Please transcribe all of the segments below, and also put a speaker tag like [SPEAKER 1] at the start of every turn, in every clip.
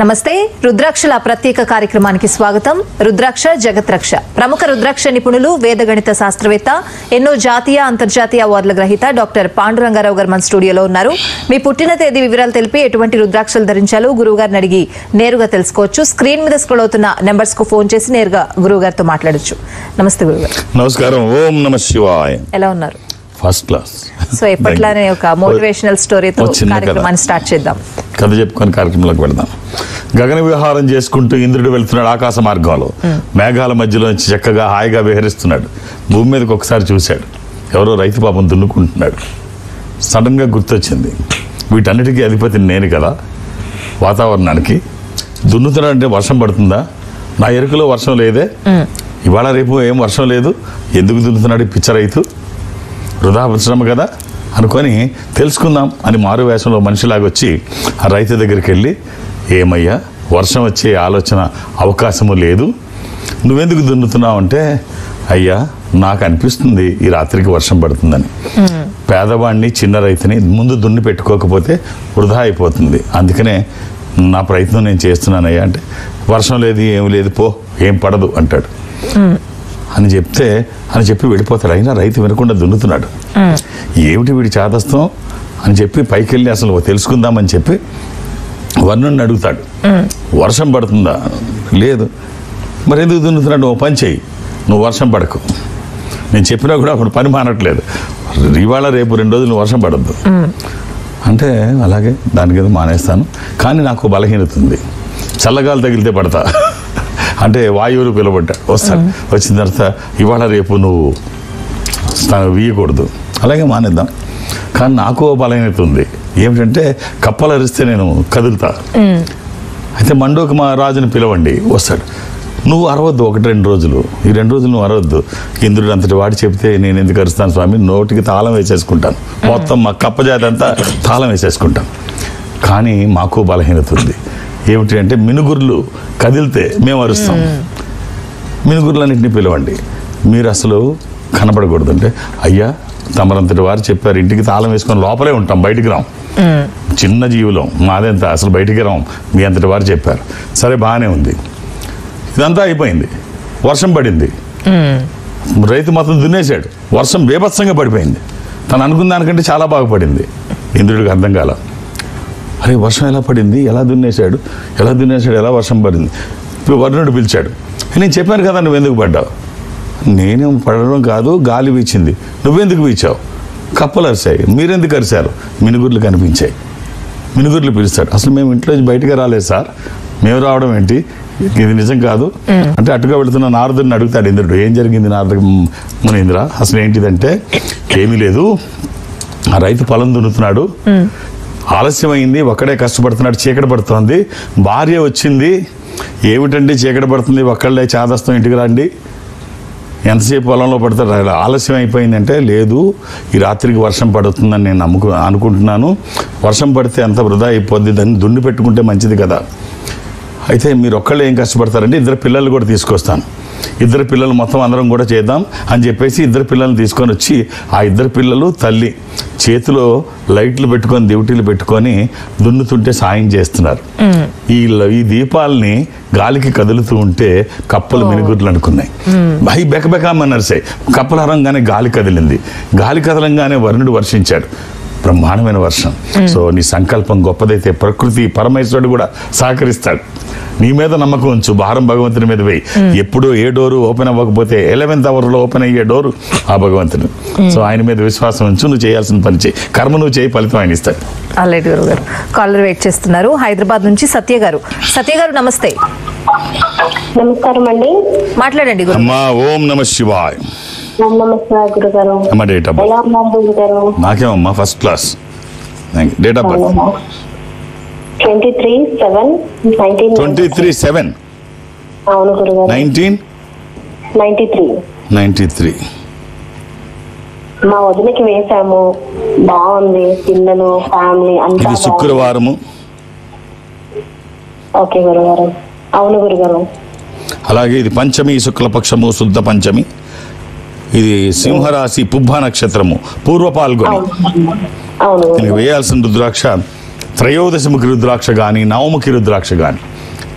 [SPEAKER 1] నమస్తే. రుద్రాక్షల ప్రత్యేక కార్యక్రమానికి స్వాగతం. రుద్రాక్ష జగత్రక్ష. ప్రముఖ రుద్రాక్ష నిపుణులు, వేదగణిత శాస్త్రవేత్త, ఎన్నో జాతీయ అంతర్జాతీయ అవార్డుల గ్రహీత డాక్టర్ పాండురంగారావు గారు మన స్టూడియోలో ఉన్నారు. మీ పుట్టిన తేదీ వివరాలు తెలిపి ఎటువంటి రుద్రాక్షలు ధరించాలో గురువుగారిని అడిగి నేరుగా తెలుసుకోవచ్చు. స్క్రీన్ మీద స్క్రోల్ అవుతున్న నెంబర్స్ కు ఫోన్ చేసి నేరుగా గురువుగారితో మాట్లాడొచ్చు. నమస్తే గురువుగారు.
[SPEAKER 2] నమస్కారం. ఓం నమః శివాయ.
[SPEAKER 1] ఎలా ఉన్నారు?
[SPEAKER 2] First class.
[SPEAKER 1] సో ఎప్పట్లానే ఒక మోటివేషనల్ స్టోరీతో కార్యక్రమాన్ని స్టార్ట్ చేద్దాం.
[SPEAKER 2] కథ చెప్పుకొని కార్యక్రమంలోకి వెళ్దాం. గగన విహారం చేసుకుంటూ ఇంద్రుడు వెళ్తున్నాడు ఆకాశ మార్గంలో. మేఘాల మధ్యలో నుంచి చక్కగా హాయిగా విహరిస్తున్నాడు. భూమి మీదకి ఒకసారి చూశాడు. ఎవరో రైతు పాపం దున్నుకుంటున్నాడు. సడన్ గా గుర్తొచ్చింది, వీటన్నిటికీ అధిపతి నేను కదా. వాతావరణానికి దున్నుతున్నాడంటే వర్షం పడుతుందా? నా ఎరుకలో వర్షం లేదే, ఇవాళ రేపు ఏం వర్షం లేదు, ఎందుకు దున్నుతున్నాడు పిచ్చ రైతు, వృధా పరిశ్రమ కదా అనుకొని తెలుసుకుందాం అని మారు వేషంలో మనిషిలాగా వచ్చి ఆ రైతు దగ్గరికి వెళ్ళి, ఏమయ్యా వర్షం వచ్చే ఆలోచన అవకాశము లేదు, నువ్వెందుకు దున్నుతున్నావు అంటే, అయ్యా నాకు అనిపిస్తుంది ఈ రాత్రికి వర్షం పడుతుందని. పేదవాడిని చిన్న రైతుని ముందు దున్ని పెట్టుకోకపోతే వృధా అయిపోతుంది, అందుకనే నా ప్రయత్నం నేను చేస్తున్నానయ్యా అంటే, వర్షం లేదు ఏం లేదు పో, ఏం పడదు అంటాడు. అని చెప్పి వెళ్ళిపోతాడు. అయినా రైతు వినకుండా దున్నుతున్నాడు. ఏమిటి వీడి చాదస్తం అని చెప్పి పైకి వెళ్ళి అసలు తెలుసుకుందామని చెప్పి వర్ణుడిని అడుగుతాడు, వర్షం పడుతుందా? లేదు. మరి ఎందుకు దున్నుతున్నాడు? ఓ పని చెయ్యి, నువ్వు వర్షం పడకు. నేను చెప్పినా కూడా అప్పుడు పని మానట్లేదు, ఇవాళ రేపు 2 రోజులు వర్షం పడద్దు అంటే, అలాగే దానికి ఏదో మానేస్తాను, కానీ నాకు బలహీనత ఉంది, చల్లగాలు తగిలితే పడతా అంటే వాయువులు పిలబడ్డాడు. వస్తాడు. వచ్చిన తర్వాత ఇవాళ రేపు నువ్వు వీయకూడదు, అలాగే మానేద్దాం. కానీ నాకు బలహీనత ఉంది, ఏమిటంటే కప్పలు అరిస్తే నేను కదులుతా. అయితే మండోకి మా రాజుని పిలవండి. వస్తాడు. నువ్వు అరవద్దు 1-2 రోజులు, ఈ 2 రోజులు నువ్వు అరవద్దు. ఇంద్రుడు అంతటి వాడు చెప్తే నేను ఎందుకు అరుస్తాను స్వామి, నోటికి తాళం వేసేసుకుంటాను, మొత్తం మా కప్పజాతి అంతా తాళం వేసేసుకుంటాను. కానీ మాకు బలహీనత ఉంది, ఏమిటి అంటే మినుగుర్లు కదిలితే మేము అరుస్తాం. మినుగుర్లన్నింటినీ పిలవండి, మీరు అసలు కనబడకూడదు అంటే, అయ్యా తమరంతటి వారు చెప్పారు ఇంటికి తాళం వేసుకొని లోపలే ఉంటాం, బయటికి రాం, చిన్న జీవులం, మాదెంత అసలు బయటికి రాం, మీ అంతటి వారు చెప్పారు. సరే బాగానే ఉంది. ఇదంతా అయిపోయింది. వర్షం పడింది. రైతు మొత్తం దున్నేశాడు. వర్షం బేభత్సంగా పడిపోయింది. తను అనుకున్న దానికంటే చాలా బాగా పడింది. ఇంద్రుడికి అర్థం కాల, అరే వర్షం ఎలా పడింది, ఎలా దున్నేశాడు, ఎలా వర్షం పడింది. ఇప్పుడు వర్ణుడు పిలిచాడు. నేను చెప్పాను కదా నువ్వెందుకు పడ్డావు. నేనేం పడడం కాదు, గాలి వీచింది, నువ్వెందుకు వీచావు, కప్పలు అరిశాయి, మీరెందుకు అరిశారు, మినుగుర్లు కనిపించాయి. మినుగుర్లు పిలుస్తాడు. అసలు మేము ఇంట్లో బయటకు రాలేదు సార్, మేము రావడం ఏంటి, ఇది నిజం కాదు అంటే, అటుగా వెళుతున్న నారదుడిని అడుగుతాడు ఇంద్రుడు, ఏం జరిగింది నారద మునీంద్ర, అసలు ఏంటిదంటే, ఏమీ లేదు, ఆ రైతు పొలం దున్నుతున్నాడు, ఆలస్యమైంది, ఒక్కడే కష్టపడుతున్నాడు, చీకటి పడుతోంది, భార్య వచ్చింది, ఏమిటండి చీకటి పడుతుంది, ఒక్కళ్ళే చాదస్తం, ఇంటికి రండి, ఎంతసేపు పొలంలో పడతారు, ఆలస్యం అయిపోయిందంటే, లేదు ఈ రాత్రికి వర్షం పడుతుందని నేను అనుకుంటున్నాను, వర్షం పడితే అంత వృధా అయిపోద్ది, దాన్ని దున్ని పెట్టుకుంటే మంచిది కదా. అయితే మీరు ఒక్కళ్ళే ఏం కష్టపడతారంటే, 2 పిల్లలు కూడా తీసుకొస్తాను, 2 పిల్లలు మొత్తం అందరం కూడా చేద్దాం అని చెప్పేసి 2 పిల్లల్ని తీసుకొని వచ్చి, ఆ 2 పిల్లలు తల్లి చేతిలో లైట్లు పెట్టుకొని డ్యూటీలు పెట్టుకొని దున్నుతుంటే సాయం చేస్తున్నారు. ఈ దీపాలని గాలికి కదులుతూ ఉంటే కప్పలు మినుగుర్లు అనుకున్నాయి, భయ బెకబెకామన్నర్సాయి. కప్పలు అరంగానే గాలి కదిలింది. గాలి కదలంగానే వర్ణుడు వర్షించాడు, బ్రహ్మాండమైన వర్షం. సో నీ సంకల్పం గొప్పదైతే ప్రకృతి పరమేశ్వరుడు కూడా సహకరిస్తాడు. నీ మీద నమ్మకం ఉంచు, భారం భగవంతుని మీద వేయి. ఎప్పుడు ఏ డోరు ఓపెన్ అవ్వకపోతే 11th అవర్లో ఓపెన్ అయ్యే డోరు ఆ భగవంతుడు. సో ఆయన మీద విశ్వాసం ఉంచు, నువ్వు చేయాల్సిన పని చేయి, కర్మ నువ్వు చేయి, ఫలితం ఆయన ఇస్తాడు.
[SPEAKER 1] ఆల్రెడీ గురువు గారు కాలర్ వెయిట్ చేస్తున్నారు. హైదరాబాద్ నుంచి సత్య గారు. సత్య గారు నమస్తే.
[SPEAKER 3] నమస్కారం అండి,
[SPEAKER 1] మాట్లాడండి గురు.
[SPEAKER 2] అమ్మా ఓం నమః శివాయ.
[SPEAKER 3] నమస్కారం గురుగారు.
[SPEAKER 2] అమ్మ డేట్ ఆఫ్
[SPEAKER 3] ఎలా ఉన్నారు గురుగారు?
[SPEAKER 2] నాకేమమ్మా first class. Date of birth
[SPEAKER 3] 23/7/1993.
[SPEAKER 2] 23/7
[SPEAKER 3] అవును గురుగారు.
[SPEAKER 2] 1993.
[SPEAKER 3] మా వదినకి వేసాము, బాగుంది, పిల్లలు ఫ్యామిలీ అంతా.
[SPEAKER 2] ఇది శుక్రవారము.
[SPEAKER 3] ఓకే గురుగారు. అవును గురుగారు.
[SPEAKER 2] అలాగే ఇది పంచమి, శుక్లపక్షము, శుద్ధ పంచమి. ఇది సింహరాశి, పుబ్బ నక్షత్రము, పూర్వ పాల్గొని.
[SPEAKER 3] అవును.
[SPEAKER 2] వేయాల్సిన రుద్రాక్ష త్రయోదశముఖి రుద్రాక్ష కానీ నవముఖి రుద్రాక్ష కానీ.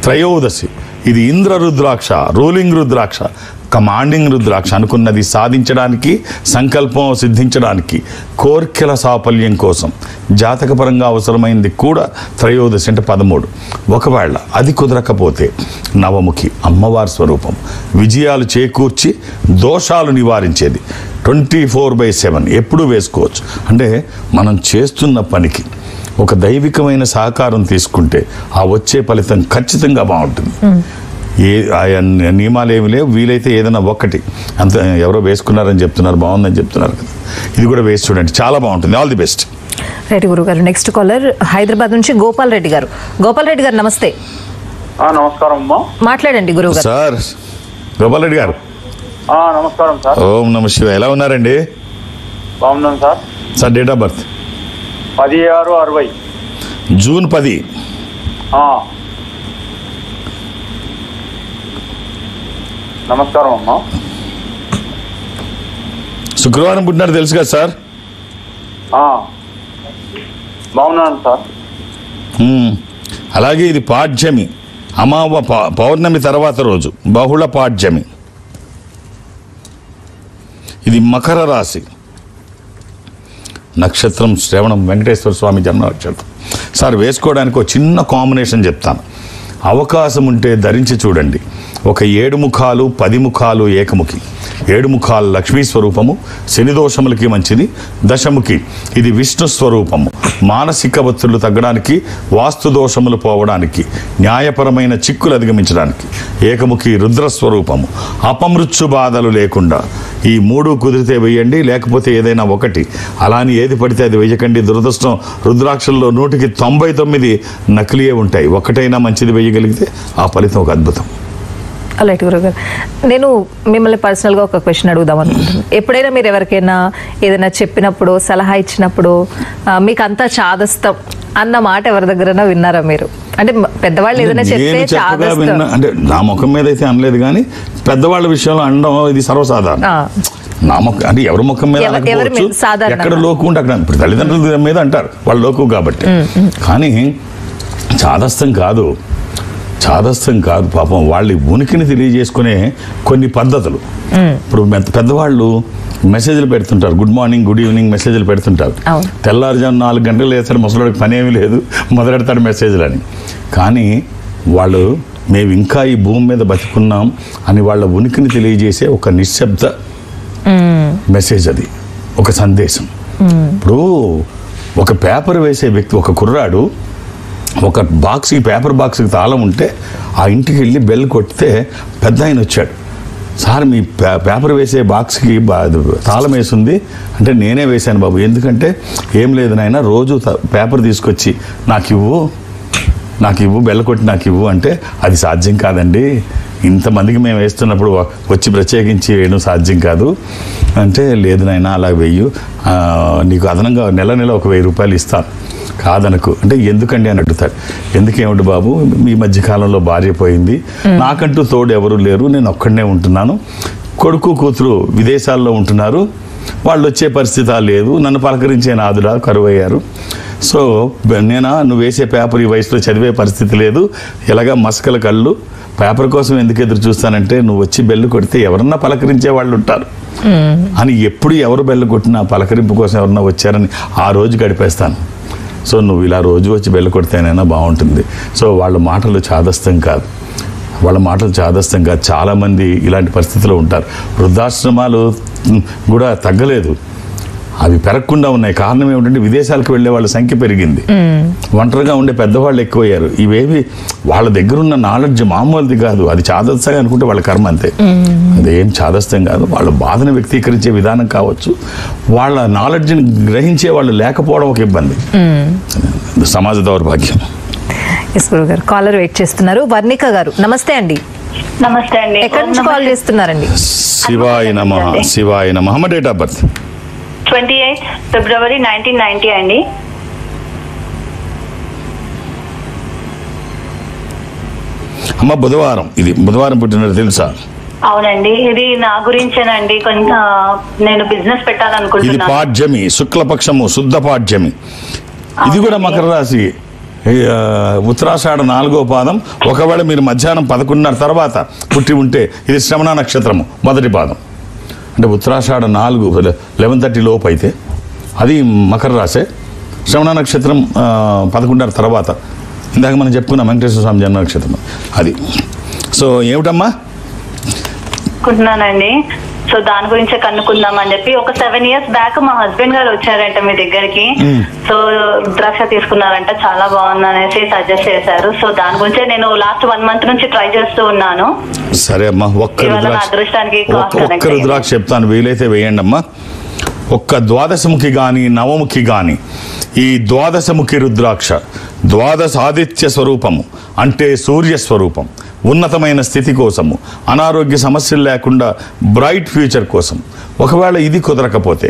[SPEAKER 2] త్రయోదశి ఇది ఇంద్ర రుద్రాక్ష, రూలింగ్ రుద్రాక్ష, కమాండింగ్ రుద్రాక్ష. అనుకున్నది సాధించడానికి, సంకల్పం సిద్ధించడానికి, కోర్కెల సాఫల్యం కోసం జాతకపరంగా అవసరమైంది కూడా త్రయోదశి అంటే 13. ఒకవేళ అది కుదరకపోతే నవముఖి అమ్మవారి స్వరూపం, విజయాలు చేకూర్చి దోషాలు నివారించేది. 24/7 ఎప్పుడూ వేసుకోవచ్చు. అంటే మనం చేస్తున్న పనికి ఒక దైవికమైన సహకారం తీసుకుంటే ఆ వచ్చే ఫలితం ఖచ్చితంగా బాగుంటుంది. నియమాలు ఏమి లేవు, వీలైతే ఏదైనా ఒక్కటి అంత. ఎవరో వేసుకున్నారని చెప్తున్నారు, బాగుందని చెప్తున్నారు కదా, ఇది కూడా వేసి చూడండి, చాలా బాగుంటుంది. All the best.
[SPEAKER 1] రైట్ గురుగారు. నెక్స్ట్ కాలర్ హైదరాబాద్ నుంచి గోపాల్ రెడ్డి గారు. గోపాల్ రెడ్డి గారు నమస్తే.
[SPEAKER 4] నమస్కారం అమ్మా.
[SPEAKER 1] మాట్లాడండి గురువు గారు.
[SPEAKER 2] సార్ గోపాల్ రెడ్డి గారు.
[SPEAKER 4] నమస్కారం సార్.
[SPEAKER 2] ఓం నమ శివ. ఎలా ఉన్నారండి?
[SPEAKER 4] బాగున్నాను sir.
[SPEAKER 2] Sir date of birth
[SPEAKER 4] 16/60
[SPEAKER 2] June 10.
[SPEAKER 4] నమస్కారం అమ్మా.
[SPEAKER 2] శుక్రవారం పుట్టినారు తెలుసు కదా సార్?
[SPEAKER 4] బాగున్నాను సార్.
[SPEAKER 2] అలాగే ఇది పాడ్యమి, పౌర్ణమి తర్వాత రోజు, బహుళ పాడ్యమి. ఇది మకర రాశి, నక్షత్రం శ్రవణం, వెంకటేశ్వర స్వామి జన్మ నక్షత్రం. సార్ వేసుకోవడానికి ఒక చిన్న కాంబినేషన్ చెప్తాను, అవకాశం ఉంటే ధరించి చూడండి. ఒక 7 ముఖాలు 10 ముఖాలు ఏకముఖి. 7 ముఖాలు లక్ష్మీ స్వరూపము, శని దోషములకి మంచిది. దశముఖి ఇది విష్ణు స్వరూపము, మానసిక ఒత్తిళ్లు తగ్గడానికి, వాస్తు దోషములు పోవడానికి, న్యాయపరమైన చిక్కులు అధిగమించడానికి. ఏకముఖి రుద్రస్వరూపము, అపమృత్యు బాధలు లేకుండా. ఈ 3 కుదిరితే వేయండి, లేకపోతే ఏదైనా ఒకటి. అలాని ఏది పడితే అది వేయకండి. దురదృష్టం రుద్రాక్షల్లో 100కి 99 నకిలీయే ఉంటాయి. ఒకటైనా మంచిది వేయగలిగితే ఆ ఫలితం ఒక అద్భుతం.
[SPEAKER 1] అలాంటి గురుగారు, నేను మిమ్మల్ని పర్సనల్గా ఒక క్వశ్చన్ అడుగుదాం అనుకుంటున్నాను. ఎప్పుడైనా మీరు ఎవరికైనా ఏదైనా చెప్పినప్పుడు, సలహా ఇచ్చినప్పుడు మీకు అంతా చాదస్తం అన్న మాట ఎవరి దగ్గరైనా విన్నారా మీరు? అంటే పెద్దవాళ్ళు ఏదైనా చెప్తే చాదస్తం
[SPEAKER 2] అంటే నా ముఖం మీద అయితే అనలేదు, కానీ పెద్దవాళ్ళ విషయంలో అనడం ఇది సర్వసాధారణం. నా ముఖం అంటే ఎవరి ముఖం మీద ఎక్కడ లోకు ఉంటే అక్కడ. ఇప్పుడు తల్లిదండ్రుల మీద అంటారు, వాళ్ళ లోకు కాబట్టి. కానీ చాదస్తం కాదు, చాదస్తం కాదు. పాపం వాళ్ళ ఉనికిని తెలియజేసుకునే కొన్ని పద్ధతులు. ఇప్పుడు పెద్దవాళ్ళు మెసేజ్లు పెడుతుంటారు, గుడ్ మార్నింగ్ గుడ్ ఈవినింగ్ మెసేజ్లు పెడుతుంటారు. తెల్లారుజాము 4 గంటలు వేస్తాడు, ముసలివాడికి పని ఏమీ లేదు, మొదలెడతాడు మెసేజ్లు అని. కానీ వాళ్ళు మేము ఇంకా ఈ భూమి మీద బతుకున్నాం అని వాళ్ళ ఉనికిని తెలియజేసే ఒక నిశ్శబ్ద మెసేజ్, అది ఒక సందేశం. ఇప్పుడు ఒక పేపర్ వేసే వ్యక్తి, ఒక కుర్రాడు ఒక బాక్స్కి, పేపర్ బాక్స్కి తాళం ఉంటే ఆ ఇంటికి వెళ్ళి బెల్ కొడితే పెద్ద ఆయన వచ్చాడు, సార్ మీ పేపర్ వేసే బాక్స్కి తాళం వేసింది అంటే, నేనే వేశాను బాబు. ఎందుకంటే ఏం లేదు నాయన, రోజు పేపర్ తీసుకొచ్చి నాకు ఇవ్వు బెల్ కొట్టి నాకు ఇవ్వు అంటే, అది సాధ్యం కాదండి, ఇంతమందికి మేము వేస్తున్నప్పుడు వచ్చి ప్రత్యేకించి వేయడం సాధ్యం కాదు అంటే, లేదు నాయన అలా వెయ్యు, నీకు అదనంగా నెల ఒక 1000 రూపాయలు ఇస్తాను, కాదనకు అంటే. ఎందుకండి అని అడుగుతాడు. ఎందుకేమిటి బాబు, ఈ మధ్యకాలంలో భార్య పోయింది, నాకంటూ తోడు ఎవరు లేరు, నేను ఒక్కడనే ఉంటున్నాను, కొడుకు కూతురు విదేశాల్లో ఉంటున్నారు, వాళ్ళు వచ్చే పరిస్థితి లేదు, నన్ను పలకరించే నాదుడా కరువయ్యారు. సో నువ్వు వేసే పేపర్ ఈ వయసులో చదివే పరిస్థితి లేదు, ఎలాగా మసకల కళ్ళు, పేపర్ కోసం ఎందుకు ఎదురు చూస్తానంటే, నువ్వు వచ్చి బెల్లు కొడితే ఎవరన్నా పలకరించే వాళ్ళు ఉంటారు అని. ఎప్పుడు ఎవరు బెల్లు కొట్టినా పలకరింపు కోసం ఎవరన్నా వచ్చారని ఆ రోజు గడిపేస్తాను. సో నువ్వు ఇలా రోజు వచ్చి బెల్లు కొడితేనైనా బాగుంటుంది. సో వాళ్ళ మాటలు చాదస్తం కాదు, చాలామంది ఇలాంటి పరిస్థితిలో ఉంటారు. వృద్ధాశ్రమాలు కూడా తగ్గలేదు, అవి పెరగకుండా ఉన్నాయి. కారణం ఏమిటంటే విదేశాలకు వెళ్ళే వాళ్ళ సంఖ్య పెరిగింది, ఒంటరిగా ఉండే పెద్దవాళ్ళు ఎక్కువయ్యారు. ఇవేవి వాళ్ళ దగ్గర ఉన్న నాలెడ్జ్ మామూలుది కాదు, అది చాదస్తంగా అనుకుంటే వాళ్ళ కర్మ అంతే. అదేం చాదస్తం కాదు, వాళ్ళ బాధను వ్యక్తీకరించే విధానం కావచ్చు, వాళ్ళ నాలెడ్జ్ని గ్రహించే వాళ్ళు లేకపోవడం ఒక ఇబ్బంది, సమాజ దౌర్భాగ్యం.
[SPEAKER 1] గారు కాలర్ వెయిట్ చేస్తున్నారు. వర్ణిక గారు నమస్తే అండి.
[SPEAKER 5] నమస్తే అండి.
[SPEAKER 1] ఎక్కడి నుంచి కాల్ చేస్తున్నారండి?
[SPEAKER 2] శివాయ నమః. శివాయ నమః. డేట్ ఆఫ్ బర్త్
[SPEAKER 5] 28 ఫిబ్రవరి 1990 అండి.
[SPEAKER 2] అమ్మ బుధవారం, ఇది బుధవారం పుట్టినది తెలుసా?
[SPEAKER 5] అవునండి, ఇది నా గురించేనండి. కొంచెం నేను బిజినెస్ పెట్టాలనుకుంటున్నాను.
[SPEAKER 2] ఇది పాడ్యమి, శుక్లపక్షము, శుద్ధ పాడ్యమి. ఇది కూడా మకర రాశి ఉత్తరాషాఢ 4వ పాదం. ఒకవేళ మీరు మధ్యాహ్నం 11:30 తర్వాత పుట్టి ఉంటే ఇది శ్రవణ నక్షత్రము మొదటి పాదం. అంటే ఉత్తరాషాఢ 11:30 లోపు అయితే అది మకర రాశే. శ్రవణ నక్షత్రం 11:30 తర్వాత ఇందాక మనం చెప్పుకున్నాం వెంకటేశ్వర స్వామి జన్మ నక్షత్రం అది. సో ఏమిటమ్మా?
[SPEAKER 5] అనుకుంటున్నానండి. సో దాని గురించే కనుక్కుందాం అని చెప్పి ఒక 7 years బ్యాక్ మా హస్బెండ్ గారు వచ్చారంట మీ దగ్గరికి. సో రుద్రాక్ష తీసుకున్నారంట, చాలా బాగుంది అనేసి సజెస్ట్ చేశారు. సో దాని గురించే నేను లాస్ట్ 1 month నుంచి ట్రై చేస్తూ ఉన్నాను.
[SPEAKER 2] సరే అమ్మా, ఒక్క రుద్రాక్ష చెప్తాను, వీలైతే వేయండి అమ్మా. ఒక్క ద్వాదశముఖి కానీ నవముఖి కానీ ఈ ద్వాదశముఖి రుద్రాక్ష ద్వాదశ ఆదిత్య స్వరూపము అంటే సూర్య స్వరూపం, ఉన్నతమైన స్థితి కోసము, అనారోగ్య సమస్యలు లేకుండా బ్రైట్ ఫ్యూచర్ కోసం. ఒకవేళ ఇది కుదరకపోతే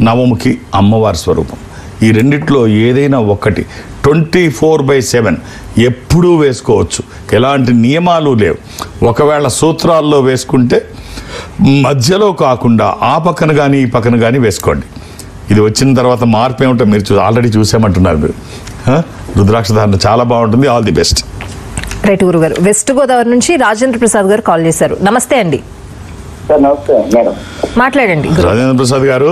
[SPEAKER 2] నవముఖి అమ్మవారి స్వరూపం. ఈ రెండిట్లో ఏదైనా ఒక్కటి 24/7 ఎప్పుడూ వేసుకోవచ్చు, ఎలాంటి నియమాలు లేవు. ఒకవేళ సూత్రాల్లో వేసుకుంటే మధ్యలో కాకుండా ఆ పక్కన కానీ ఈ పక్కన కానీ వేసుకోండి. ఇది వచ్చిన తర్వాత మార్పు ఏమిటో మీరు ఆల్రెడీ చూసామంటున్నారు మీరు. రుద్రాక్ష ధారణ చాలా బాగుంటుంది. All the best.
[SPEAKER 1] రైట్ గురుగారు. వెస్ట్ గోదావరి నుంచి రాజేంద్ర ప్రసాద్ గారు కాల్ చేశారు. నమస్తే అండి.
[SPEAKER 6] నమస్తే మేడం,
[SPEAKER 1] మాట్లాడండి.
[SPEAKER 2] రాజేంద్ర ప్రసాద్ గారు.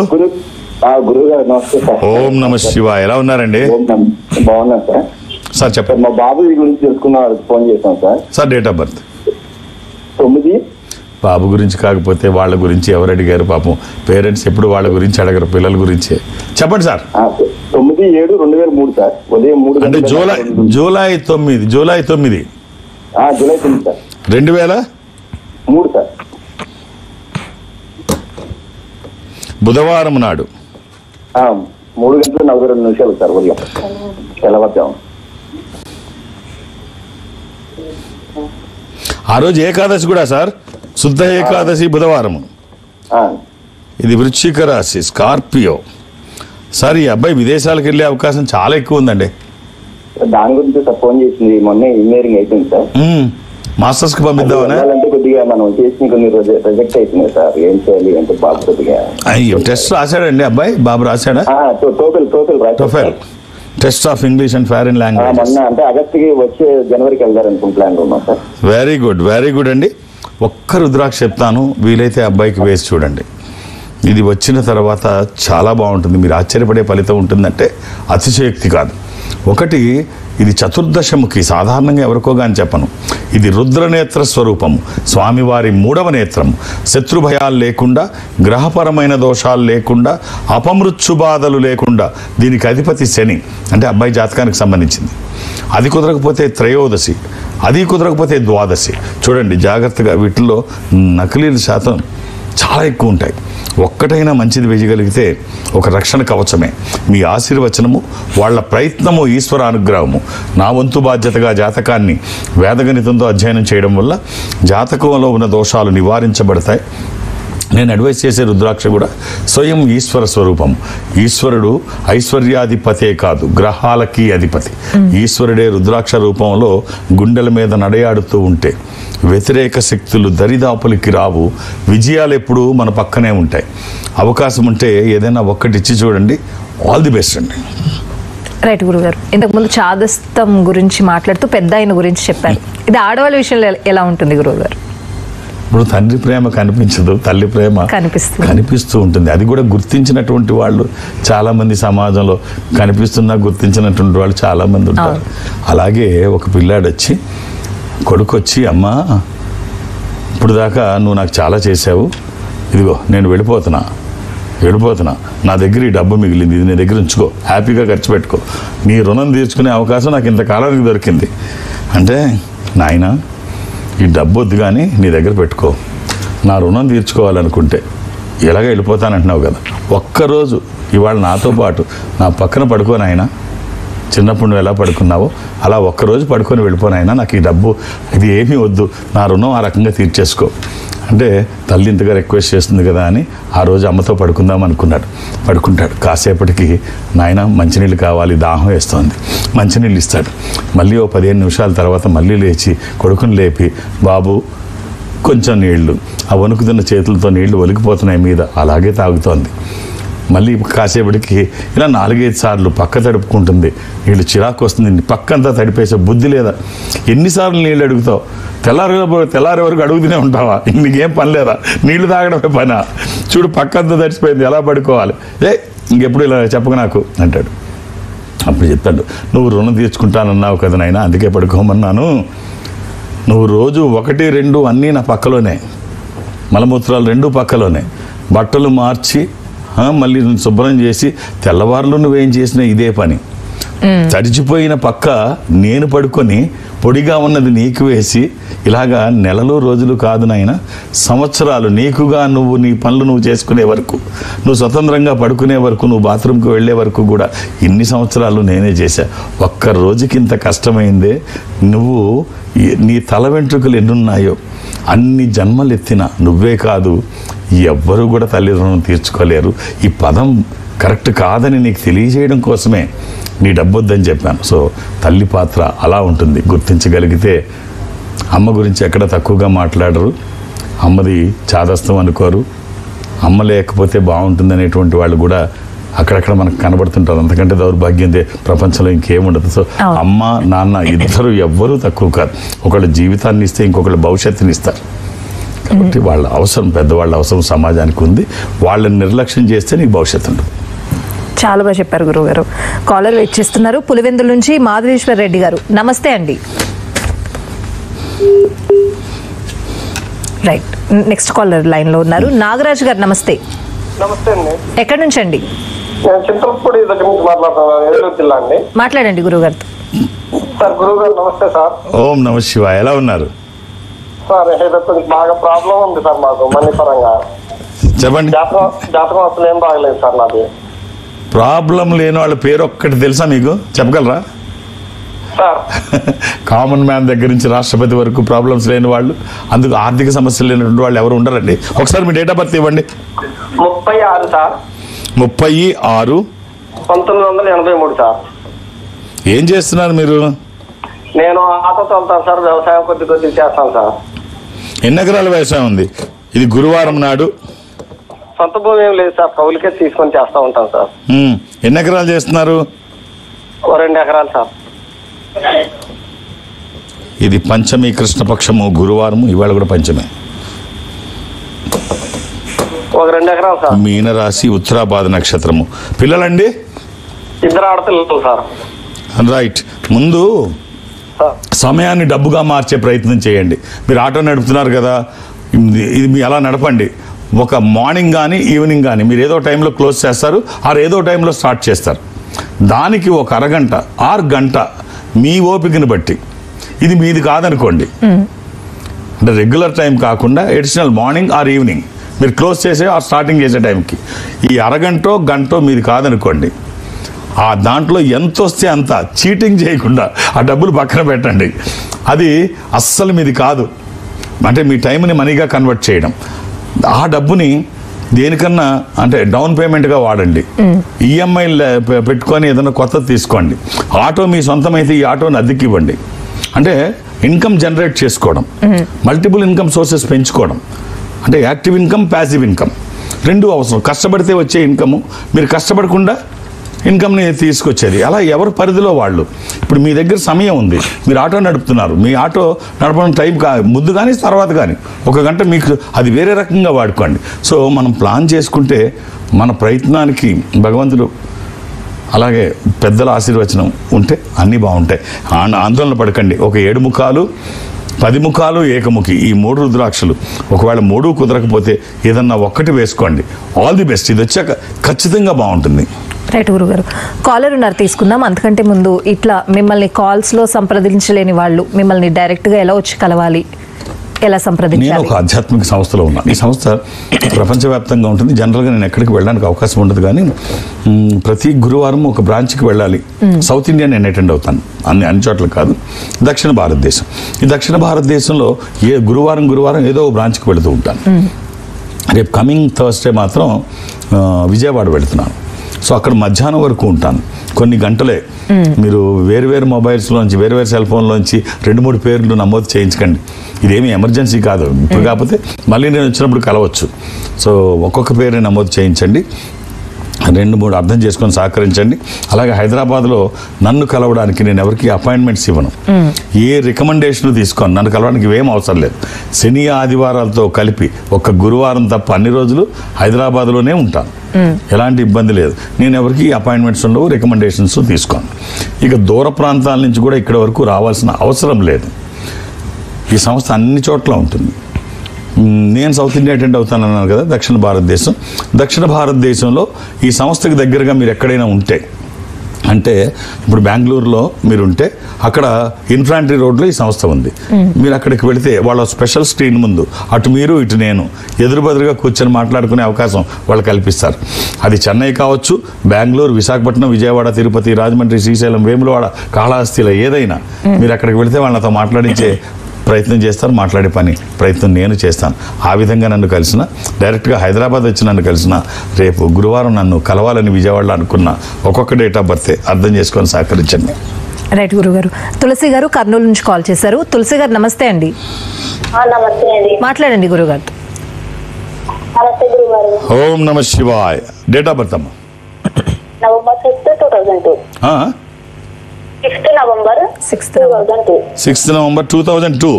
[SPEAKER 6] గురువు గారు నమస్తే సార్.
[SPEAKER 2] ఓం నమ శివ. ఎలా ఉన్నారండి?
[SPEAKER 6] బాగున్నాను సార్.
[SPEAKER 2] సార్ చెప్పండి.
[SPEAKER 6] మా బాబు గురించి తెలుసుకున్న ఫోన్ చేశాను sir.
[SPEAKER 2] Sir date of birth
[SPEAKER 6] 9.
[SPEAKER 2] బాబు గురించి కాకపోతే వాళ్ళ గురించి ఎవరు అడిగారు? పాపం పేరెంట్స్ ఎప్పుడు వాళ్ళ గురించి అడగరు, పిల్లల గురించే. చెప్పండి సార్.
[SPEAKER 6] 9/7/2003 సార్. ఉదయం 3
[SPEAKER 2] అంటే జూలై 9
[SPEAKER 6] జూలై 9 సార్.
[SPEAKER 2] 2003
[SPEAKER 6] సార్.
[SPEAKER 2] బుధవారం నాడు
[SPEAKER 6] 3:42 సార్ ఉదయం తెల్లవారుజాము.
[SPEAKER 2] ఆ రోజు ఏకాదశి కూడా సార్, శుద్ధ ఏకాదశి బుధవారం. ఇది వృశ్చిక రాశి, స్కార్పియో. సార్ ఈ అబ్బాయి విదేశాలకు వెళ్ళే అవకాశం చాలా ఎక్కువ ఉందండి.
[SPEAKER 6] దాని గురించి సార్ ఫోన్ చేసింది. మొన్న ఇంజనీరింగ్ అయిపోయింది సార్.
[SPEAKER 2] మాస్టర్స్ కి పంపిద్దామనే.
[SPEAKER 6] కొద్దిగా మనం చేసిన కొన్ని రిజెక్ట్ అవుతున్నాయి సార్. ఏం చేయాలి అంటే బాబు కొద్దిగా
[SPEAKER 2] అయ్యో టెస్ట్ రాశాడండి అబ్బాయి? బాబు రాశాడా? TOEFL test of English and foreign language.
[SPEAKER 6] మొన్న అంటే ఆగస్టుకి వచ్చే జనవరికి వెళ్దారనుకుని ప్లాన్ ఉన్నాం sir.
[SPEAKER 2] Very good, very good అండి. ఒక్క రుద్రాక్ష చెప్తాను, వీలైతే అబ్బాయికి వేసి చూడండి. ఇది వచ్చిన తర్వాత చాలా బాగుంటుంది. మీరు ఆశ్చర్యపడే ఫలితం ఉంటుందంటే అతిశయోక్తి కాదు. ఒకటి, ఇది చతుర్దశముఖి, సాధారణంగా ఎవరికో కానీ చెప్పను. ఇది రుద్రనేత్ర స్వరూపము, స్వామివారి 3వ నేత్రము. శత్రుభయాలు లేకుండా, గ్రహపరమైన దోషాలు లేకుండా, అపమృత్యు బాధలు లేకుండా. దీనికి అధిపతి శని, అంటే అబ్బాయి జాతకానికి సంబంధించింది. అది కుదరకపోతే త్రయోదశి, అది కుదరకపోతే ద్వాదశి. చూడండి జాగ్రత్తగా, వీటిల్లో నకిలీల శాతం చాలా ఎక్కువ ఉంటాయి. ఒక్కటైనా మంచిది వేయగలిగితే ఒక రక్షణ కవచమే. మీ ఆశీర్వచనము, వాళ్ళ ప్రయత్నము, ఈశ్వర అనుగ్రహము. నా వంతు బాధ్యతగా జాతకాన్ని వేదగణితంతో అధ్యయనం చేయడం వల్ల జాతకంలో ఉన్న దోషాలు నివారించబడతాయి. నేను అడ్వైస్ చేసే రుద్రాక్ష కూడా స్వయం ఈశ్వర స్వరూపం. ఈశ్వరుడు ఐశ్వర్యాధిపతే కాదు, గ్రహాలకి అధిపతి. ఈశ్వరుడే రుద్రాక్ష రూపంలో గుండెల మీద నడయాడుతూ ఉంటే వ్యతిరేక శక్తులు దరిదాపులకి రావు. విజయాలు ఎప్పుడూ మన పక్కనే ఉంటాయి. అవకాశం ఉంటే ఏదైనా ఒక్కటి ఇచ్చి చూడండి. ఆల్ ది బెస్ట్ అండి.
[SPEAKER 1] రైట్ గురుగారు. ఇంతకుముందు చాదస్తం గురించి మాట్లాడుతూ పెద్ద ఆయన గురించి చెప్పారు. ఇది ఆడవాళ్ళ విషయంలో ఎలా ఉంటుంది గురువుగారు?
[SPEAKER 2] ఇప్పుడు తండ్రి ప్రేమ కనిపించదు, తల్లి ప్రేమ కనిపిస్తూ ఉంటుంది. అది కూడా గుర్తించినటువంటి వాళ్ళు చాలామంది సమాజంలో కనిపిస్తున్నా గుర్తించినటువంటి వాళ్ళు చాలామంది ఉంటారు. అలాగే ఒక పిల్లాడు వచ్చి, కొడుకు వచ్చి, అమ్మా ఇప్పుడు దాకా నువ్వు నాకు చాలా చేసావు, ఇదిగో నేను వెళ్ళిపోతున్నా, నా దగ్గర ఈ డబ్బు మిగిలింది, ఇది నీ దగ్గర ఉంచుకో, హ్యాపీగా ఖర్చు పెట్టుకో, నీ రుణం తీర్చుకునే అవకాశం నాకు ఇంతకాలానికి దొరికింది అంటే, నాయన ఈ డబ్బు వద్దు కానీ నీ దగ్గర పెట్టుకో, నా రుణం తీర్చుకోవాలనుకుంటే ఎలాగ వెళ్ళిపోతానంటున్నావు కదా, ఒక్కరోజు ఇవాళ నాతో పాటు నా పక్కన పడుకోనాయన, చిన్నప్పుడు నువ్వు ఎలా పడుకున్నావో అలా ఒక్కరోజు పడుకొని వెళ్ళిపోనాయన, నాకు ఈ డబ్బు ఇది ఏమీ వద్దు, నా రుణం ఆ రకంగా తీర్చేసుకో అంటే, తల్లి ఇంతగా రిక్వెస్ట్ చేస్తుంది కదా అని ఆ రోజు అమ్మతో పడుకుందాం అనుకున్నాడు. పడుకుంటాడు. కాసేపటికి నాయన మంచినీళ్ళు కావాలి, దాహం వేస్తోంది, మంచినీళ్ళు ఇస్తాడు. మళ్ళీ ఓ 15 నిమిషాల తర్వాత మళ్ళీ లేచి కొడుకుని లేపి, బాబు కొంచెం నీళ్లు, ఆ వణుకుతున్న చేతులతో నీళ్లు ఒలికిపోతున్నాయి మీద, అలాగే తాగుతోంది. మళ్ళీ కాసేపటికి ఇలా 4-5 సార్లు పక్క తడుపుకుంటుంది. నీళ్ళు చిరాకు వస్తుంది, పక్కంతా తడిపేసే బుద్ధి లేదా? ఎన్నిసార్లు నీళ్ళు అడుగుతావు? తెల్లారి వరకు అడుగుతూనే ఉంటావా? నీకేం పని లేదా? నీళ్లు తాగడమే పనా? చూడు పక్కంతా తడిచిపోయింది, ఎలా పడుకోవాలి? ఇంకెప్పుడు ఇలా చెప్పక నాకు అంటాడు. అప్పుడు చెప్తాడు, నువ్వు రుణం తీర్చుకుంటానన్నావు కదా నాయనా, అందుకే పడుకోమన్నాను. నువ్వు రోజు 1, 2 అన్నీ నా పక్కలోనే, మలమూత్రాలు 2 పక్కలోనే, బట్టలు మార్చి మళ్ళీ శుభ్రం చేసి తెల్లవారులు నువ్వేం చేసినా ఇదే పని. తడిచిపోయిన పక్క నేను పడుకొని పొడిగా ఉన్నది నీకు వేసి ఇలాగా నెలలు రోజులు కాదు నాయన, సంవత్సరాలు నీకుగా నువ్వు నీ పనులు నువ్వు చేసుకునే వరకు, నువ్వు స్వతంత్రంగా పడుకునే వరకు, నువ్వు బాత్రూమ్కి వెళ్ళే వరకు కూడా ఇన్ని సంవత్సరాలు నేనే చేశా. ఒక్క రోజుకి ఇంత కష్టమైందే. నువ్వు నీ తల వెంట్రుకలు ఎన్నున్నాయో అన్ని జన్మలు ఎత్తిన నువ్వే కాదు ఎవ్వరూ కూడా తల్లి రుణం తీర్చుకోలేరు. ఈ పదం కరెక్ట్ కాదని నీకు తెలియజేయడం కోసమే నీ డబ్బొద్దని చెప్పాను. సో తల్లి పాత్ర అలా ఉంటుంది. గుర్తించగలిగితే అమ్మ గురించి ఎక్కడ తక్కువగా మాట్లాడరు, అమ్మది చాదస్తం అనుకోరు, అమ్మ లేకపోతే బాగుంటుంది అనేటువంటి వాళ్ళు కూడా అక్కడక్కడ మనకు కనబడుతుంటారు. అంతకంటే దౌర్భాగ్యం ప్రపంచంలో ఇంకేముండదు. సో అమ్మ నాన్న ఇద్దరు ఎవ్వరూ తక్కువ కాదు. ఒకళ్ళ జీవితాన్ని ఇస్తే ఇంకొకళ్ళ భవిష్యత్తుని ఇస్తారు. కాబట్టి వాళ్ళ అవసరం, పెద్దవాళ్ళ అవసరం సమాజానికి ఉంది. వాళ్ళని నిర్లక్ష్యం చేస్తే నీకు భవిష్యత్తు ఉండదు.
[SPEAKER 1] చాలా బాగా చెప్పారు గురువు గారు. కాలర్ వెయిట్ చేస్తున్నారు. పులివెందుల నుంచి మాధవేశ్వర రెడ్డి గారు, నమస్తే అండి. రైట్, నెక్స్ట్ కాలర్ లైన్ లో ఉన్నారు. నాగరాజు గారు నమస్తే.
[SPEAKER 7] నమస్తే అండి.
[SPEAKER 1] ఎక్కడి నుంచి అండి?
[SPEAKER 7] నేను చింతలపూడి దగ్గర నుంచి మాట్లాడుతున్నాను, ఏలూరు జిల్లా అండి.
[SPEAKER 1] మాట్లాడండి గురువు గారితో.
[SPEAKER 7] సార్ గురువు గారు నమస్తే సార్.
[SPEAKER 2] ఓం నమ శివాయ. ఎలా ఉన్నారు
[SPEAKER 7] సార్? కొంచెం బాగా ప్రాబ్లం ఉంది సార్ మాకు మనీ పరంగా.
[SPEAKER 2] చెప్పండి.
[SPEAKER 7] జాతకం అసలు ఏం బాగలేదు సార్ నాది.
[SPEAKER 2] ప్రాబ్లం లేని వాళ్ళ పేరు ఒక్కటి తెలుసా మీకు? చెప్పగలరా?
[SPEAKER 7] సార్
[SPEAKER 2] కామన్ మ్యాన్ దగ్గర నుంచి రాష్ట్రపతి వరకు ప్రాబ్లమ్స్ లేని వాళ్ళు, అందుకు ఆర్థిక సమస్యలు లేనటువంటి వాళ్ళు ఎవరు ఉండరండి. ఒకసారి మీ డేట్ ఆఫ్ బర్త్ ఇవ్వండి.
[SPEAKER 7] 36 సార్.
[SPEAKER 2] 36
[SPEAKER 7] 1983 సార్.
[SPEAKER 2] ఏం చేస్తున్నారు మీరు?
[SPEAKER 7] నేను ఆటో తోలుతాను సార్, వ్యవసాయం కొద్ది చేస్తాను సార్.
[SPEAKER 2] ఎన్ని ఎకరాల వ్యవసాయం ఉంది? ఇది గురువారం నాడు.
[SPEAKER 7] సొంత భూమి ఏం లేదు సార్, కౌలుకే తీసుకొని చేస్తూ ఉంటాను సార్.
[SPEAKER 2] ఎన్ని ఎకరాలు చేస్తున్నారు?
[SPEAKER 7] 2 ఎకరాలు సార్.
[SPEAKER 2] ఇది పంచమి కృష్ణపక్షము గురువారము, ఇవాళ కూడా పంచమే.
[SPEAKER 7] 2 ఎకరాలు సార్.
[SPEAKER 2] మీనరాశి, ఉత్తరాభాద నక్షత్రము. పిల్లలండి?
[SPEAKER 7] 2 ఆడపిల్లలు సార్.
[SPEAKER 2] రైట్. ముందు సమయాన్ని డబ్బుగా మార్చే ప్రయత్నం చేయండి. మీరు ఆటో నడుపుతున్నారు కదా, ఇది మీ అలా నడపండి. ఒక మార్నింగ్ కానీ ఈవినింగ్ కానీ మీరు ఏదో టైంలో క్లోజ్ చేస్తారు, ఆర్ ఏదో టైంలో స్టార్ట్ చేస్తారు. దానికి ఒక అరగంట 6 గంట మీ ఓపికను బట్టి, ఇది మీది కాదనుకోండి, అంటే రెగ్యులర్ టైం కాకుండా ఎడిషనల్ మార్నింగ్ ఆర్ ఈవినింగ్ మీరు క్లోజ్ చేసే ఆర్ స్టార్టింగ్ చేసే టైంకి ఈ అరగంటో గంటో మీది కాదనుకోండి, ఆ దాంట్లో ఎంత వస్తే అంత చీటింగ్ చేయకుండా ఆ డబ్బులు పక్కన పెట్టండి. అది అస్సలు మీది కాదు. అంటే మీ టైంని మనీగా కన్వర్ట్ చేయడం, ఆ డబ్బుని దేనికన్నా అంటే డౌన్ పేమెంట్గా వాడండి. ఈఎంఐలు పెట్టుకొని ఏదైనా కొత్తది తీసుకోండి. ఆటో మీ సొంతమైతే ఈ ఆటోని అద్దెకి ఇవ్వండి. అంటే ఇన్కమ్ జనరేట్ చేసుకోవడం, మల్టిపుల్ ఇన్కమ్ సోర్సెస్ పెంచుకోవడం. అంటే యాక్టివ్ ఇన్కమ్, ప్యాసివ్ ఇన్కమ్ రెండు అవసరం. కష్టపడితే వచ్చే ఇన్కము, మీరు కష్టపడకుండా ఇన్కమ్ని తీసుకొచ్చేది. అలా ఎవరి పరిధిలో వాళ్ళు. ఇప్పుడు మీ దగ్గర సమయం ఉంది, మీరు ఆటో నడుపుతున్నారు, మీ ఆటో నడపడం టైం ముందు కానీ తర్వాత కానీ 1 గంట మీకు అది వేరే రకంగా వాడుకోండి. సో మనం ప్లాన్ చేసుకుంటే మన ప్రయత్నానికి భగవంతుడు అలాగే పెద్దల ఆశీర్వచనం ఉంటే అన్నీ బాగుంటాయి. ఆందోళన పడకండి. ఒక 7 ముఖాలు 10 ముఖాలు ఏకముఖి, ఈ 3 రుద్రాక్షలు ఒకవేళ 3 కుదరకపోతే ఏదన్నా ఒక్కటి వేసుకోండి. All the best. ఇది వచ్చాక ఖచ్చితంగా బాగుంటుంది.
[SPEAKER 1] రైట్ గురుగారు, కాలర్ ఉన్నారు, తీసుకుందాం. అంతకంటే ముందు ఇట్లా మిమ్మల్ని కాల్స్లో సంప్రదించలేని వాళ్ళు మిమ్మల్ని డైరెక్ట్గా ఎలా వచ్చి కలవాలి, ఎలా సంప్రదించాలి?
[SPEAKER 2] నేను ఒక ఆధ్యాత్మిక సంస్థలో ఉన్నాను. ఈ సంస్థ ప్రపంచవ్యాప్తంగా ఉంటుంది. జనరల్గా నేను ఎక్కడికి వెళ్ళడానికి అవకాశం ఉండదు, కానీ ప్రతి గురువారం ఒక బ్రాంచ్కి వెళ్ళాలి. సౌత్ ఇండియా నేను అటెండ్ అవుతాను, అన్ని చోట్ల కాదు. దక్షిణ భారతదేశం, ఈ దక్షిణ భారతదేశంలో గురువారం ఏదో బ్రాంచ్కి వెళుతూ ఉంటాను. రేపు కమింగ్ థర్స్డే మాత్రం విజయవాడ వెళుతున్నాను. సో అక్కడ మధ్యాహ్నం వరకు ఉంటాను. కొన్ని గంటలే. మీరు వేరు మొబైల్స్లోంచి, వేరు సెల్ ఫోన్లోంచి 2-3 పేర్లు నమోదు చేయించకండి. ఇదేమీ ఎమర్జెన్సీ కాదు. ఇప్పుడు కాకపోతే మళ్ళీ నేను వచ్చినప్పుడు కలవచ్చు. సో ఒక్కొక్క పేరుని నమోదు చేయించండి. 2-3 అర్థం చేసుకొని సహకరించండి. అలాగే హైదరాబాద్లో నన్ను కలవడానికి నేను ఎవరికి అపాయింట్మెంట్స్ ఇవ్వను, ఏ రికమెండేషన్ తీసుకోను. నన్ను కలవడానికి ఏం అవసరం లేదు. శని ఆదివారాలతో కలిపి ఒక్క గురువారం తప్ప అన్ని రోజులు హైదరాబాద్లోనే ఉంటాను. ఎలాంటి ఇబ్బంది లేదు. నేను ఎవరికి అపాయింట్మెంట్స్ ఉండవు, రికమెండేషన్స్ తీసుకోను. ఇక దూర ప్రాంతాల నుంచి కూడా ఇక్కడ వరకు రావాల్సిన అవసరం లేదు. ఈ సంస్థ అన్ని చోట్ల ఉంటుంది. నేను సౌత్ ఇండియా అటెండ్ అవుతానన్నాను కదా, దక్షిణ భారతదేశంలో ఈ సంస్థకి దగ్గరగా మీరు ఎక్కడైనా ఉంటే, అంటే ఇప్పుడు బెంగళూరులో మీరు ఉంటే అక్కడ ఇన్ఫాంట్రీ రోడ్లో ఈ సంస్థ ఉంది. మీరు అక్కడికి వెళితే వాళ్ళ స్పెషల్ స్క్రీన్ ముందు అటు మీరు ఇటు నేను ఎదురుబెదురుగా కూర్చొని మాట్లాడుకునే అవకాశం వాళ్ళు కల్పిస్తారు. అది చెన్నై కావచ్చు, బెంగళూరు, విశాఖపట్నం, విజయవాడ, తిరుపతి, రాజమండ్రి, శ్రీశైలం, వేములవాడ, కాళహస్తిలో ఏదైనా మీరు అక్కడికి వెళితే వాళ్ళతో మాట్లాడించే ప్రయత్నం చేస్తారు. మాట్లాడే ప్రయత్నం నేను చేస్తాను. ఆ విధంగా నన్ను కలిసిన, డైరెక్ట్గా హైదరాబాద్ వచ్చి నన్ను కలిసిన, రేపు గురువారం నన్ను కలవాలని విజయవాడలో అనుకున్న ఒక్కొక్క డేట్ ఆఫ్ బర్త్ అర్థం చేసుకొని సహకరించండి.
[SPEAKER 1] రైట్ గురుగారు. తులసి గారు కర్నూలు నుంచి కాల్ చేశారు. తులసి గారు నమస్తే అండి.
[SPEAKER 3] నమస్తే అండి.
[SPEAKER 1] మాట్లాడండి గురుగారు.
[SPEAKER 3] నమస్తే గురుగారు.
[SPEAKER 2] ఓం నమ శివాయ. డేట్ ఆఫ్ బర్త్ అమ్మా?
[SPEAKER 3] November 5th, 2002. 6th November 2002.
[SPEAKER 2] 6th November 2002.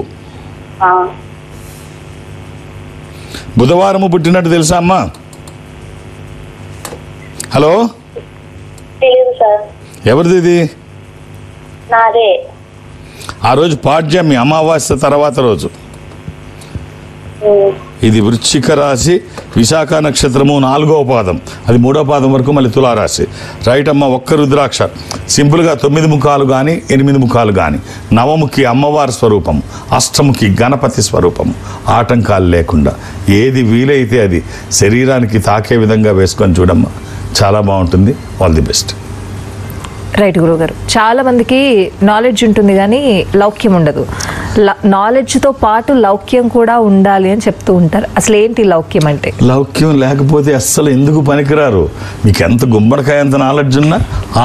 [SPEAKER 2] బుధవారము పుట్టినట్టు తెలుసా అమ్మా? హలో,
[SPEAKER 3] తెలియదు సార్.
[SPEAKER 2] ఎవరిది ఇది?
[SPEAKER 3] నాదే.
[SPEAKER 2] ఆ రోజు పాడ్యమి, అమావాస్య తర్వాత రోజు. ఇది వృశ్చిక రాశి, విశాఖ నక్షత్రము 4వ పాదం, అది 3వ పాదం వరకు మళ్ళీ తులారాశి. రైట్ అమ్మ. ఒక్క రుద్రాక్ష, సింపుల్గా 9 ముఖాలు కానీ 8 ముఖాలు కానీ, నవముఖి అమ్మవారి స్వరూపం, అష్టముఖి గణపతి స్వరూపం, ఆటంకాలు లేకుండా ఏది వీలైతే అది శరీరానికి తాకే విధంగా వేసుకొని చూడమ్మా, చాలా బాగుంటుంది. All the best.
[SPEAKER 1] రైట్ గురుగారు. చాలా మందికి నాలెడ్జ్ ఉంటుంది కానీ లౌక్యం ఉండదు. నాలెడ్జ్తో పాటు లౌక్యం కూడా ఉండాలి అని చెప్తూ ఉంటారు. అసలు ఏంటి లౌక్యం అంటే?
[SPEAKER 2] లౌక్యం లేకపోతే అస్సలు ఎందుకు పనికిరారు. మీకు ఎంత గుమ్మడికాయ ఎంత నాలెడ్జ్ ఉన్నా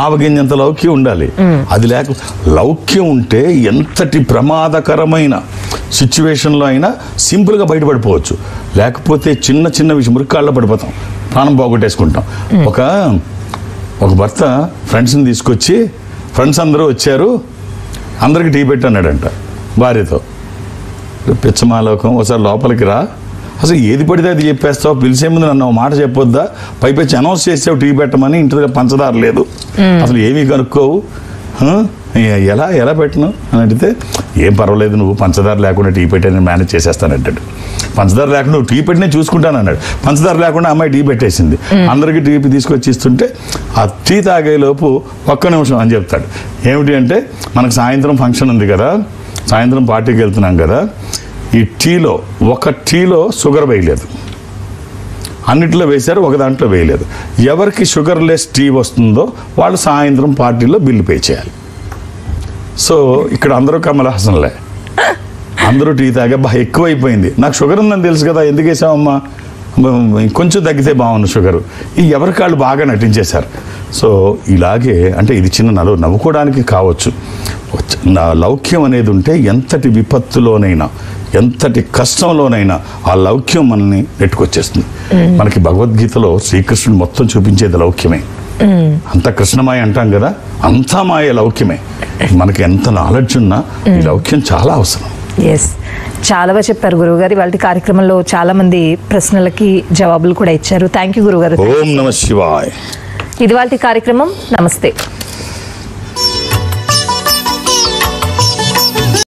[SPEAKER 2] ఆవగింజంత లౌక్యం ఉండాలి. అది లేక లౌక్యం ఉంటే ఎంతటి ప్రమాదకరమైన సిచ్యువేషన్లో అయినా సింపుల్గా బయటపడిపోవచ్చు. లేకపోతే చిన్న చిన్న విషయం మురికాళ్ళలో పడిపోతాం, ప్రాణం పోగొట్టేసుకుంటాం. ఒక భర్త ఫ్రెండ్స్ని తీసుకొచ్చి, ఫ్రెండ్స్ అందరూ వచ్చారు, అందరికి టీ పెట్టన్నాడంట భార్యతో. పిచ్చమాలోకం, ఒకసారి లోపలికి రా, అసలు ఏది పడితే అది చెప్పేస్తావు, పిలిచే ముందు నన్ను మాట చెప్పొద్దా, పైపెచ్చి అనౌన్స్ చేసావు టీ పెట్టమని, ఇంటి దగ్గర పంచదార లేదు, అసలు ఏమీ కనుక్కోవు, ఎలా పెట్టను అని అడిగితే, ఏం పర్వాలేదు, నువ్వు పంచదార లేకుండా టీ పెట్టి నేను మేనేజ్ చేసేస్తానంటాడు. పంచదార లేకుండా నువ్వు టీ పెట్టినే చూసుకుంటాను అన్నాడు. పంచదార లేకుండా అమ్మాయి టీ పెట్టేసింది. అందరికీ టీ తీసుకొచ్చి ఇస్తుంటే ఆ టీ తాగేలోపు ఒక్క నిమిషం అని చెప్తాడు. ఏమిటి అంటే, మనకు సాయంత్రం ఫంక్షన్ ఉంది కదా, సాయంత్రం పార్టీకి వెళ్తున్నాం కదా, ఈ టీలో ఒక టీలో షుగర్ వేయలేదు, అన్నిట్లో వేశారు, ఒక దాంట్లో వేయలేదు. ఎవరికి షుగర్ లెస్ టీ వస్తుందో వాళ్ళు సాయంత్రం పార్టీలో బిల్లు పే చేయాలి. సో ఇక్కడ అందరూ కమల్ హాసన్లే, అందరూ టీ తాగా ఎక్కువైపోయింది. నాకు షుగర్ ఉందని తెలుసు కదా, ఎందుకు వేసామమ్మా, కొంచెం తగ్గితే బాగుంది షుగరు. ఈ ఎవరికాళ్ళు బాగా నటించేశారు. సో ఇలాగే అంటే ఇది చిన్న నవ్వుకోవడానికి కావచ్చు. లౌక్యం అనేది ఉంటే ఎంతటి విపత్తులోనైనా ఎంతటి కష్టంలోనైనా ఆ లౌక్యం మనల్ని నెట్టుకొచ్చేస్తుంది. మనకి భగవద్గీతలో శ్రీకృష్ణుడు మొత్తం చూపించేది లౌక్యమే. అంత కృష్ణమాయ అంటాం కదా, అంతా మాయ లౌక్యమే. మనకి ఎంత నాలెడ్జ్ ఉన్నా ఈ లౌక్యం చాలా అవసరం.
[SPEAKER 1] ఎస్, చాలా బాగా చెప్పారు గురువుగారు. వాళ్ళ కార్యక్రమంలో చాలా మంది ప్రశ్నలకి జవాబులు కూడా ఇచ్చారు. థ్యాంక్ యూ గురుగారు.
[SPEAKER 2] ఓం నమ శివాయ.
[SPEAKER 1] ఇది వాళ్ళ కార్యక్రమం. నమస్తే.